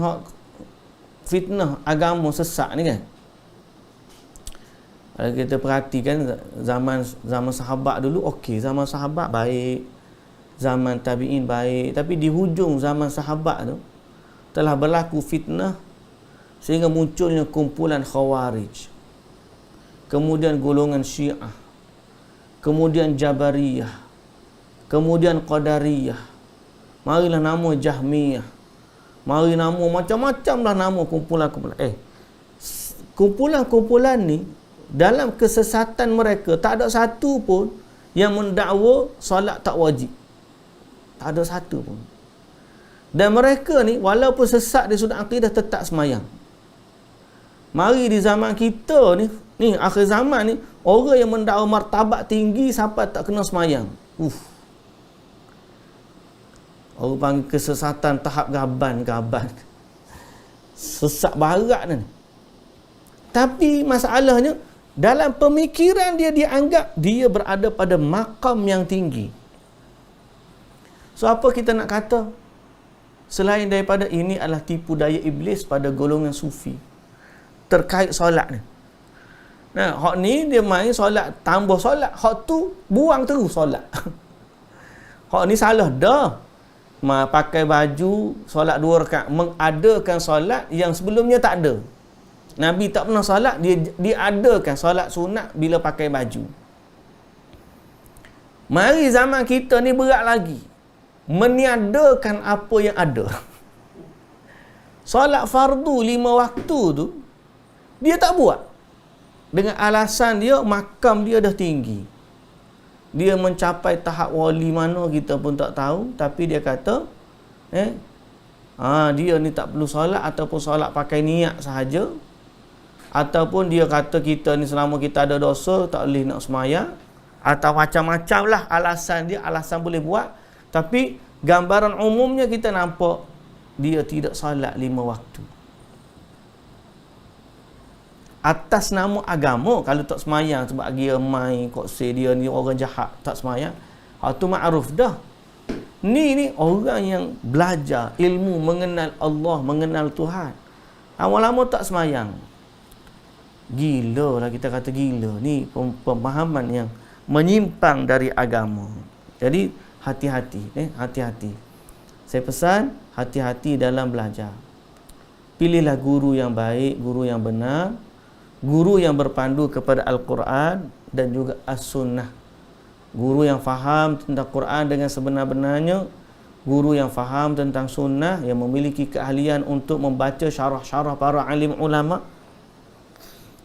fitnah agama sesat ni kan. Kalau kita perhatikan zaman sahabat dulu okey, zaman sahabat baik. Zaman tabi'in baik, tapi di hujung zaman sahabat tu telah berlaku fitnah sehingga munculnya kumpulan Khawarij. Kemudian golongan Syiah, kemudian Jabariyah, kemudian Qadariyah, marilah nama Jahmiyah, mari nama macam-macam lah nama kumpulan-kumpulan. Kumpulan-kumpulan ni dalam kesesatan mereka tak ada satu pun yang mendakwa solat tak wajib. Tak ada satu pun. Dan mereka ni walaupun sesat di sudut akidah tetap semayang. Mari di zaman kita ni akhir zaman ni, orang yang mendakwa martabat tinggi sampai tak kena semayang. Orang panggil kesesatan tahap gaban. Sesat barat ni. Tapi masalahnya, dalam pemikiran dia dianggap dia berada pada makam yang tinggi. So apa kita nak kata? Selain daripada ini adalah tipu daya iblis pada golongan sufi terkait solat ni. Nah, hak ni dia main solat, tambah solat, hak tu buang terus solat. Hak ni salah dah. Pakai baju solat 2 rakaat, mengadakan solat yang sebelumnya tak ada. Nabi tak pernah solat, dia adakan solat sunat bila pakai baju. Mari zaman kita ni berat lagi. Meniadakan apa yang ada. Solat fardu 5 waktu tu dia tak buat. Dengan alasan dia makam dia dah tinggi. Dia mencapai tahap wali mana kita pun tak tahu, tapi dia kata dia ni tak perlu solat ataupun solat pakai niat sahaja. Ataupun dia kata kita ni selama kita ada dosa tak boleh nak semayang, atau macam-macam lah alasan dia, alasan boleh buat. Tapi gambaran umumnya kita nampak dia tidak solat 5 waktu. Atas nama agama, kalau tak semayang sebab dia main koksir dia ni orang jahat tak semayang, tu ma'ruf dah. Ni orang yang belajar ilmu, mengenal Allah, mengenal Tuhan, lama-lama tak semayang. Gila lah, kita kata gila. Ni pemahaman yang menyimpang dari agama. Jadi hati-hati, hati-hati. Saya pesan, hati-hati dalam belajar. Pilihlah guru yang baik, guru yang benar, guru yang berpandu kepada Al-Quran dan juga As-Sunnah. Guru yang faham tentang Quran dengan sebenar-benarnya, guru yang faham tentang Sunnah, yang memiliki keahlian untuk membaca syarah-syarah para alim ulama,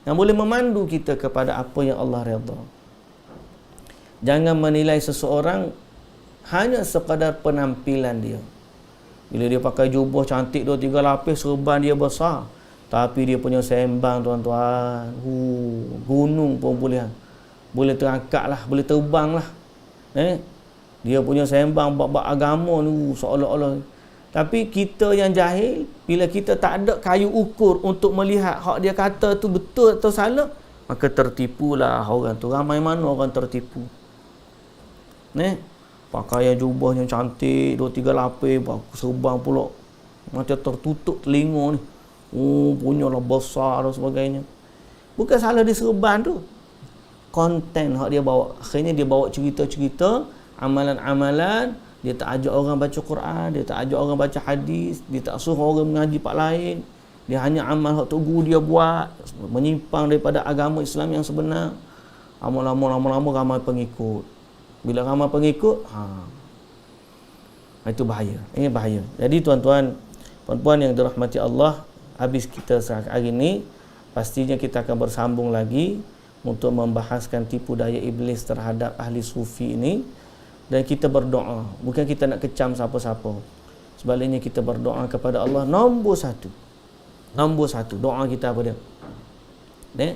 yang boleh memandu kita kepada apa yang Allah redha. Jangan menilai seseorang hanya sekadar penampilan dia. Bila dia pakai jubah cantik 2-3 lapis, serban dia besar, tapi dia punya sembang tuan-tuan, gunung pun boleh terangkat lah, boleh terbang lah. Dia punya sembang bab agama ni seolah-olah. Tapi kita yang jahil, bila kita tak ada kayu ukur untuk melihat hak dia kata tu betul atau salah, maka tertipulah orang tu. Ramai mana orang tertipu. Pakaian jubah yang cantik, 2-3 lapis, serban pula macam tertutup telinga ni. Punyalah besar dan sebagainya. Bukan salah dia serban tu, konten hak dia bawa. Akhirnya dia bawa cerita-cerita, amalan-amalan. Dia tak ajak orang baca Quran, dia tak ajak orang baca hadis, dia tak suruh orang mengaji pak lain. Dia hanya amal hak tu guru dia buat, menyimpang daripada agama Islam yang sebenar. Lama-lama ramai pengikut. Bila ramai pengikut, itu bahaya. Ini bahaya. Jadi tuan-tuan, puan-puan yang dirahmati Allah, habis kita hari ini, pastinya kita akan bersambung lagi untuk membahaskan tipu daya iblis terhadap ahli sufi ini. Dan kita berdoa, bukan kita nak kecam siapa-siapa. Sebaliknya kita berdoa kepada Allah. Nombor satu, doa kita apa dia?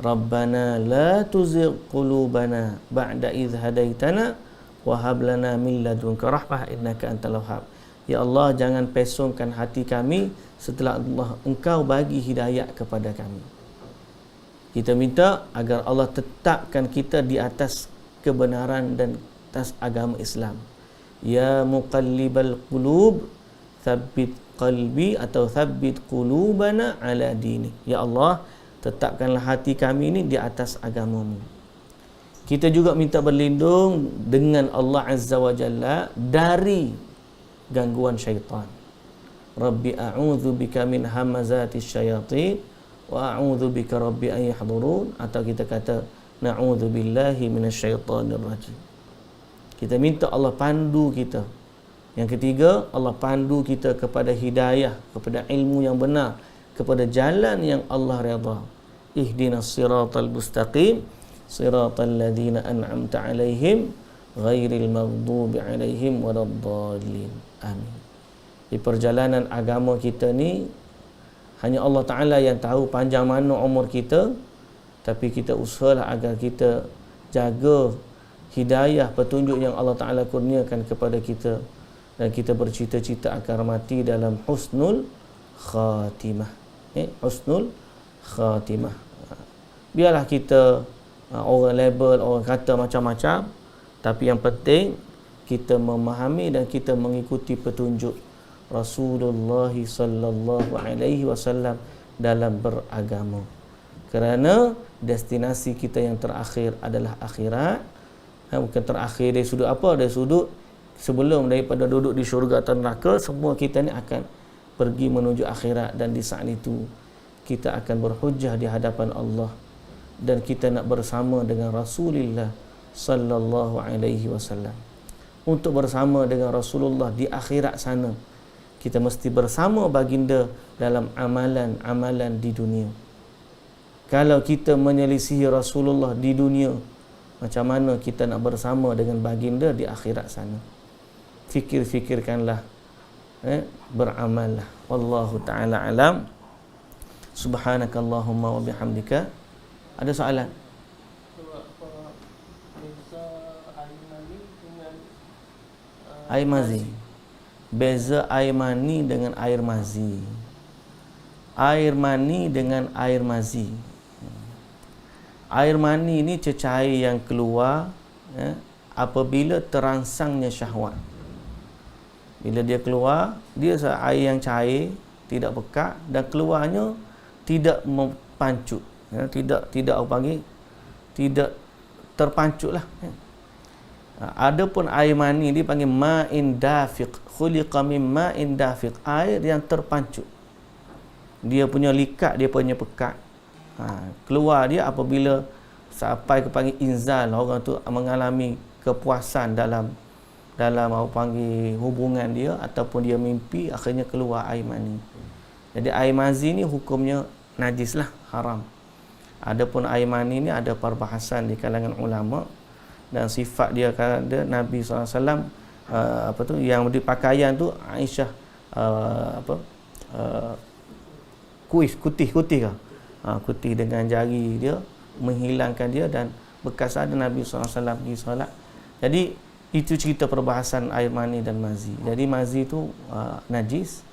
Rabbana la tuzigh qulubana ba'da idh hadaitana wa hab lana min ladunka rahmah innaka antal wahhab. Ya Allah, jangan pesongkan hati kami setelah Allah Engkau bagi hidayah kepada kami. Kita minta agar Allah tetapkan kita di atas kebenaran dan atas agama Islam. Ya muqallibal qulub, tsabbit qalbi atau tsabbit qulubana ala dinik. Ya Allah, tetapkanlah hati kami ini di atas agamamu. Kita juga minta berlindung dengan Allah Azza wa Jalla dari gangguan syaitan. Rabbi a'udzu bika min hamazatis syayatin wa a'udzu bika rabbi an yahdurun, atau kita kata na'udzu billahi minasyaitonir rajim. Kita minta Allah pandu kita. Yang ketiga, Allah pandu kita kepada hidayah, kepada ilmu yang benar, kepada jalan yang Allah redha. Ihdinas siratal mustaqim, siratal ladzina an'amta 'alaihim ghairil maghdubi 'alaihim waladdallin. Amin. Di perjalanan agama kita ni, hanya Allah Ta'ala yang tahu panjang mana umur kita, tapi kita usahalah agar kita jaga hidayah, petunjuk yang Allah Ta'ala kurniakan kepada kita, dan kita bercita-cita akan mati dalam husnul khatimah. Husnul khatimah. Biarlah kita orang label, orang kata macam-macam, tapi yang penting kita memahami dan kita mengikuti petunjuk Rasulullah sallallahu alaihi wasallam dalam beragama. Kerana destinasi kita yang terakhir adalah akhirat. Bukan terakhir dari sudut apa? Dari sudut sebelum daripada duduk di syurga atau neraka, semua kita ni akan pergi menuju akhirat, dan di saat itu kita akan berhujjah di hadapan Allah, dan kita nak bersama dengan Rasulullah sallallahu alaihi wasallam. Untuk bersama dengan Rasulullah di akhirat sana, kita mesti bersama baginda dalam amalan-amalan di dunia. Kalau kita menyelisihi Rasulullah di dunia, macam mana kita nak bersama dengan baginda di akhirat sana? Fikir-fikirkanlah, beramallah. Wallahu ta'ala alam. Subhanakallahumma wa bihamdika. Ada soalan? Air mazi. Beza air mani dengan air mazi. Air mani dengan air mazi. Air mani ni cecair yang keluar apabila terangsangnya syahwat. Bila dia keluar, dia air yang cair, tidak pekat, dan keluarnya tidak mempancut, tidak apa panggil, tidak terpancut lah. Adapun air mani dipanggil ma'in dafiq, khuliqa min ma'in dafiq, air yang terpancut. Dia punya likat, dia punya pekat. Keluar dia apabila sampai ke panggil inzal, orang tu mengalami kepuasan dalam apa panggil hubungan dia ataupun dia mimpi, akhirnya keluar air mani. Jadi air mazi ni hukumnya najis lah, haram. Adapun air mani ni ada perbahasan di kalangan ulama, dan sifat dia kata Nabi SAW apa tu yang di pakaian tu Aisyah kutih ke kutih dengan jari dia menghilangkan dia, dan bekas ada Nabi SAW pergi solat. Jadi itu cerita perbahasan air mani dan mazi. Jadi mazi tu najis,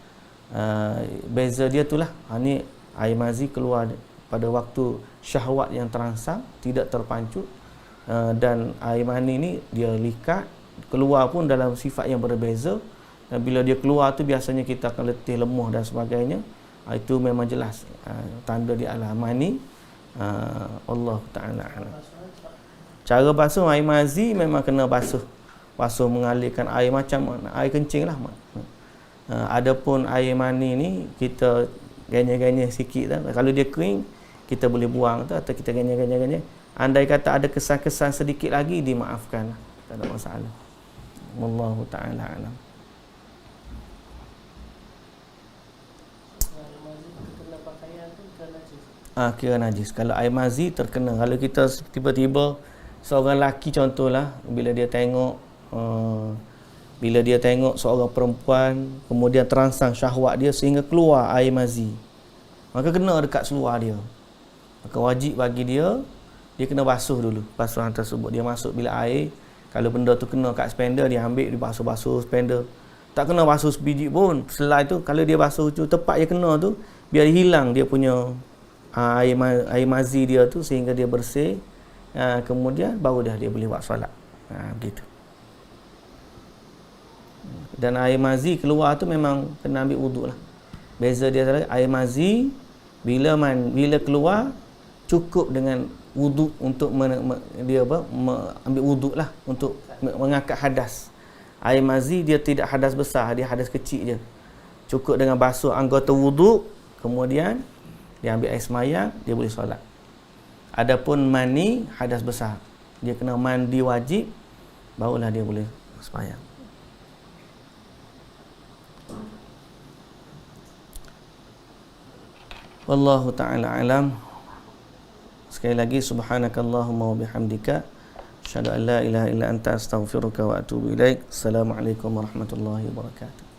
beza dia tu lah, ni air mazi keluar pada waktu syahwat yang terangsang, tidak terpancut. Dan air mani ni dia likat, keluar pun dalam sifat yang berbeza, dan bila dia keluar tu biasanya kita akan letih, lemah dan sebagainya. Itu memang jelas tanda dia adalah mani. Allah Ta'ala alam. Cara basuh air mazi memang kena basuh mengalirkan air macam air kencing lah. Adapun air mani ni kita ganyang-ganyang sikit lah. Kalau dia kering kita boleh buang tu, atau kita ganyang-ganyang. Andai kata ada kesan-kesan sedikit lagi, dimaafkan, tak ada masalah. Wallahu ta'ala alam. Kira najis. Kalau air mazi terkena, kalau kita tiba-tiba seorang lelaki contohlah, bila dia tengok seorang perempuan, kemudian terangsang syahwat dia sehingga keluar air mazi, maka kena dekat seluar dia. Maka wajib bagi dia kena basuh dulu. Basuhan tersebut dia masuk bilik air. Kalau benda tu kena kat spender, dia ambil, dia basuh spender. Tak kena basuh sebiji pun. Setelah itu kalau dia basuh tu tepat dia kena tu, biar hilang dia punya air mazi dia tu sehingga dia bersih. Kemudian baru dah dia boleh buat solat. Begitu. Dan air mazi keluar tu memang kena ambil wuduk lah. Beza dia adalah air mazi bila keluar cukup dengan wuduk untuk ambil wuduk lah, untuk mengangkat hadas. Air mazi dia tidak hadas besar, dia hadas kecil je. Cukup dengan basuh anggota wuduk, kemudian dia ambil air semayang, dia boleh solat. Adapun mani hadas besar, dia kena mandi wajib, barulah dia boleh semayang. Wallahu ta'ala alam. Sekali lagi, subhanakallahumma wa bihamdika, asyhadu an la ilaha illa anta, astaghfiruka wa atubu ilaik. Assalamualaikum warahmatullahi wabarakatuh.